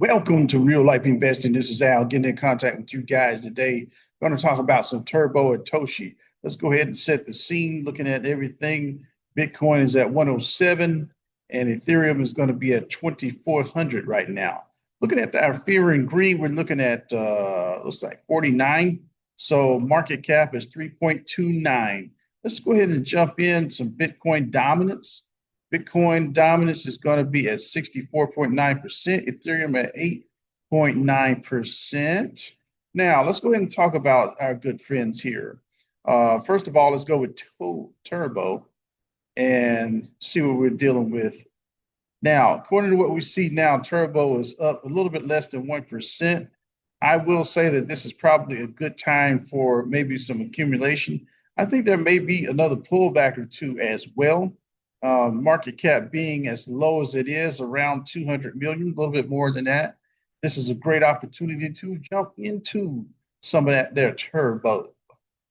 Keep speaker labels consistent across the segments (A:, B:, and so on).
A: Welcome to Real Life Investing. This is Al getting in contact with you guys today. We're going to talk about some Turbo and Toshi. Let's go ahead and set the scene. Looking at everything, Bitcoin is at 107 and Ethereum is going to be at 2,400 right now. Looking at our fear and greed, we're looking at looks like 49. So market cap is 3.29. Let's go ahead and jump in some Bitcoin dominance. Bitcoin dominance is going to be at 64.9%, Ethereum at 8.9%. Now, let's go ahead and talk about our good friends here. First of all, let's go with Turbo and see what we're dealing with. Now, according to what we see now, Turbo is up a little bit less than 1%. I will say that this is probably a good time for maybe some accumulation. I think there may be another pullback or two as well. Market cap being as low as it is, around 200 million, a little bit more than that. This is a great opportunity to jump into some of that there Turbo.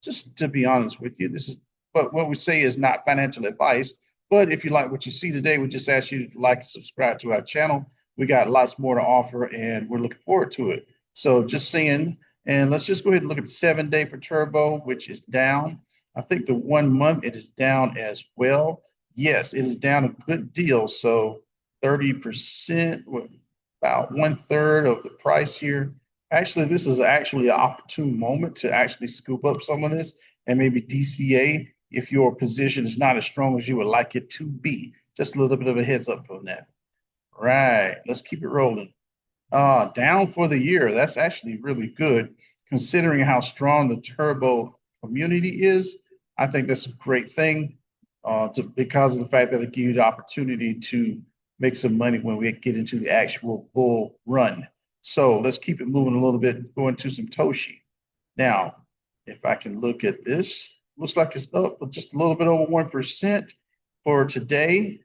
A: Just to be honest with you, this is what we say is not financial advice. But if you like what you see today, we just ask you to like and subscribe to our channel. We got lots more to offer, and we're looking forward to it. So just seeing, and let's just go ahead and look at the 7-day for Turbo, which is down. I think the 1 month it is down as well. Yes, it is down a good deal. So 30%, with about 1/3 of the price here. Actually, this is actually an opportune moment to actually scoop up some of this and maybe DCA if your position is not as strong as you would like it to be. Just a little bit of a heads up on that. All right, let's keep it rolling. Down for the year. That's actually really good considering how strong the Turbo community is. I think that's a great thing because of the fact that it gives you the opportunity to make some money when we get into the actual bull run. So let's keep it moving a little bit, going to some Toshi. Now, if I can look at this, looks like it's up just a little bit over 1% for today.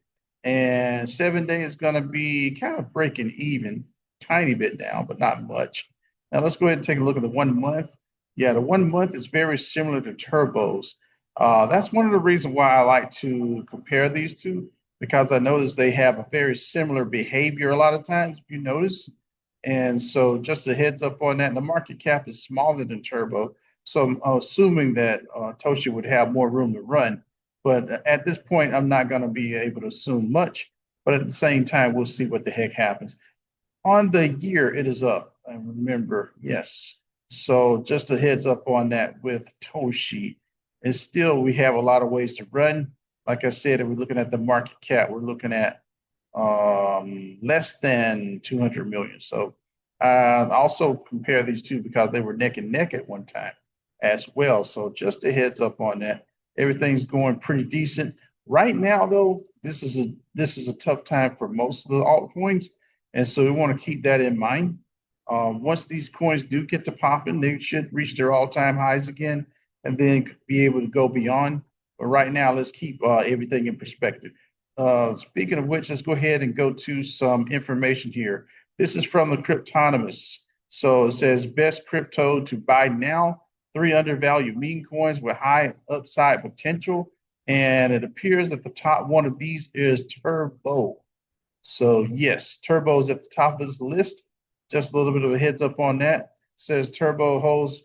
A: And 7-day is going to be kind of breaking even, tiny bit down, but not much. Now let's go ahead and take a look at the 1 month. Yeah, the 1 month is very similar to Turbos. That's one of the reasons why I like to compare these two, because I notice they have a very similar behavior a lot of times, if you notice. And so just a heads up on that. And the market cap is smaller than Turbo. So I'm assuming that Toshi would have more room to run. But at this point, I'm not going to be able to assume much. But at the same time, we'll see what the heck happens. On the year, it is up. And remember, yes. So just a heads up on that with Toshi. And still, we have a lot of ways to run. Like I said, if we're looking at the market cap, we're looking at less than 200 million. So also compare these two because they were neck and neck at one time as well. So just a heads up on that. Everything's going pretty decent right now, though. This is a tough time for most of the altcoins, and so we want to keep that in mind. Once these coins do get to popping, they should reach their all-time highs again, and then be able to go beyond. But right now, let's keep everything in perspective. Speaking of which, let's go ahead and go to some information here. This is from the Cryptonomist. So it says best crypto to buy now, 3 undervalued meme coins with high upside potential. And it appears that the top one of these is Turbo. So yes, Turbo is at the top of this list. Just a little bit of a heads up on that. It says Turbo holds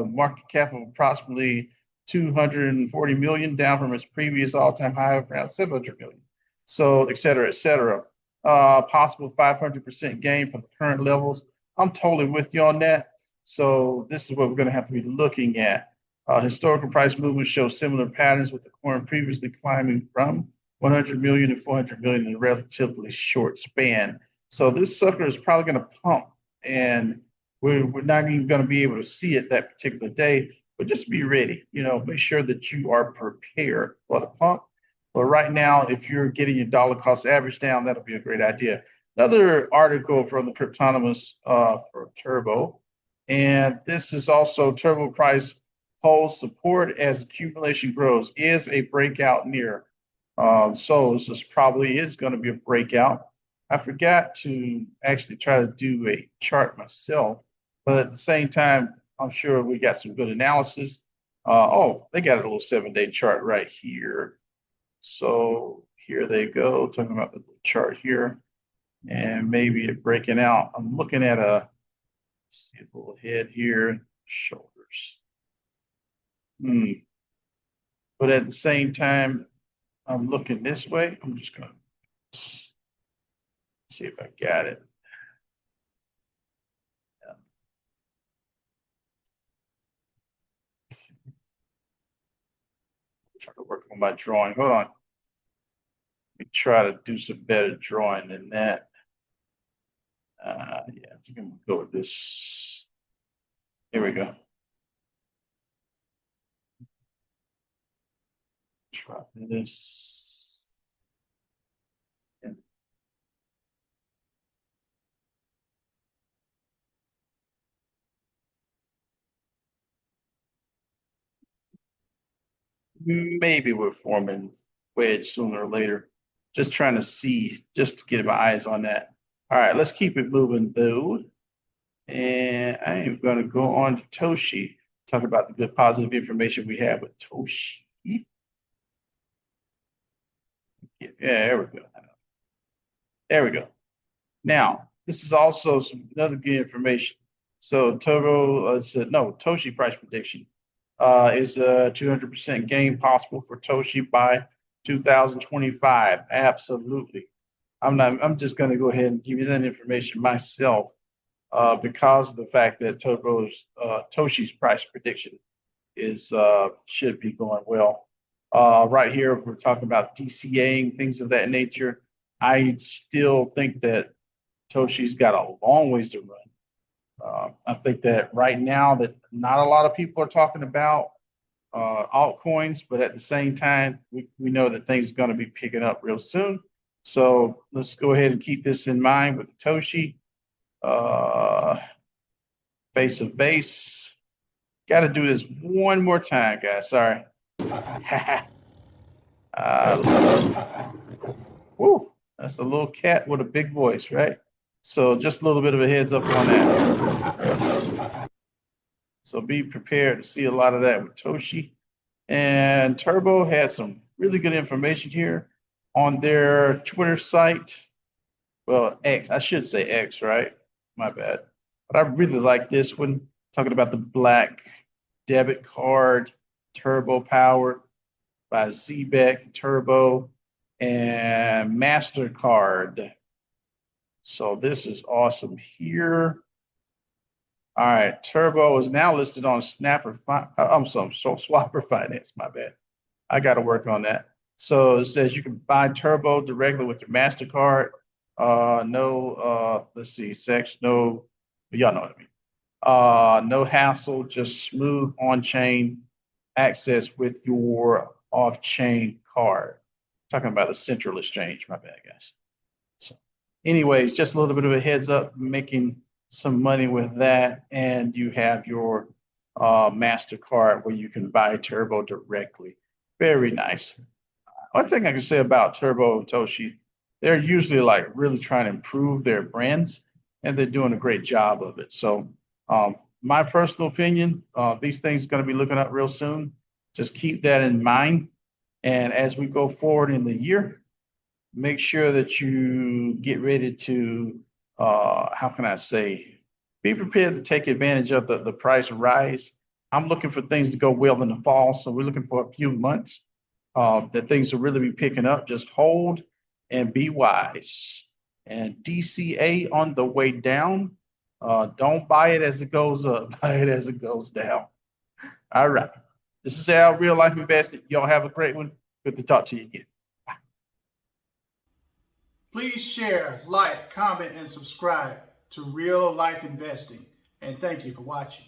A: market cap of approximately 240 million, down from its previous all-time high of around 700 million. So, et cetera, et cetera. Possible 500% gain from the current levels. I'm totally with you on that. So this is what we're going to have to be looking at. Historical price movements show similar patterns, with the coin previously climbing from 100 million to 400 million in a relatively short span. So this sucker is probably going to pump, and we're not even going to be able to see it that particular day. But just be ready. Make sure that you are prepared for the pump. But right now, if you're getting your dollar cost average down, that'll be a great idea. Another article from the Cryptonomist for Turbo, and this is also Turbo price holds support as accumulation grows. Is a breakout near? So this probably is going to be a breakout. I forgot to actually try to do a chart myself, but at the same time, I'm sure we got some good analysis. They got a little 7-day chart right here. So here they go, talking about the chart here. and maybe it breaking out. I'm looking at see a little head here, shoulders. But at the same time, I'm looking this way. I'm just going to see if I got it. Try to work on my drawing. Hold on. Let me try to do some better drawing than that. Yeah, I think I'm gonna go with this. Here we go. Try this. Maybe we're forming wedge sooner or later. Just trying to see, just to get my eyes on that. All right, let's keep it moving though. And I am going to go on to Toshi, talk about the good positive information we have with Toshi. Yeah, there we go. There we go. Now, this is also another good information. So Togo said, no, Toshi price prediction is a 200% gain possible for Toshi by 2025. Absolutely. I'm just going to go ahead and give you that information myself because of the fact that Toshi's price prediction is should be going well. Right here, we're talking about DCAing, things of that nature. I still think that Toshi's got a long ways to run. I think that right now that not a lot of people are talking about altcoins, but at the same time, we know that things are going to be picking up real soon. So let's go ahead and keep this in mind with the Toshi. Face of base. Got to do this one more time, guys. Sorry. Woo, that's a little cat with a big voice, right? So just a little bit of a heads up on that. So be prepared to see a lot of that with Toshi. And Turbo had some really good information here on their Twitter site. Well, X, I should say X, right? My bad. But I really like this one, talking about the black debit card, turbo powered by ZBEC, Turbo, and MasterCard. So this is awesome here. All right, Turbo is now listed on Swapper Finance. My bad. I got to work on that. So it says you can buy Turbo directly with your MasterCard. Let's see, no, y'all know what I mean. No hassle, just smooth on-chain access with your off-chain card. Talking about a central exchange, my bad, guys. So, anyways, just a little bit of a heads up, making some money with that, and you have your MasterCard where you can buy Turbo directly. Very nice. One thing I can say about Turbo and Toshi, they're usually like really trying to improve their brands, and they're doing a great job of it. So, my personal opinion, these things are going to be looking up real soon. Just keep that in mind. And as we go forward in the year, make sure that you get ready to, how can I say, be prepared to take advantage of the price rise. I'm looking for things to go well in the fall. So we're looking for a few months that things will really be picking up. Just hold and be wise. And DCA on the way down. Don't buy it as it goes up. Buy it as it goes down. All right. This is Al, Real Life Investing. Y'all have a great one. Good to talk to you again.
B: Please share, like, comment, and subscribe to Real Life Investing. And thank you for watching.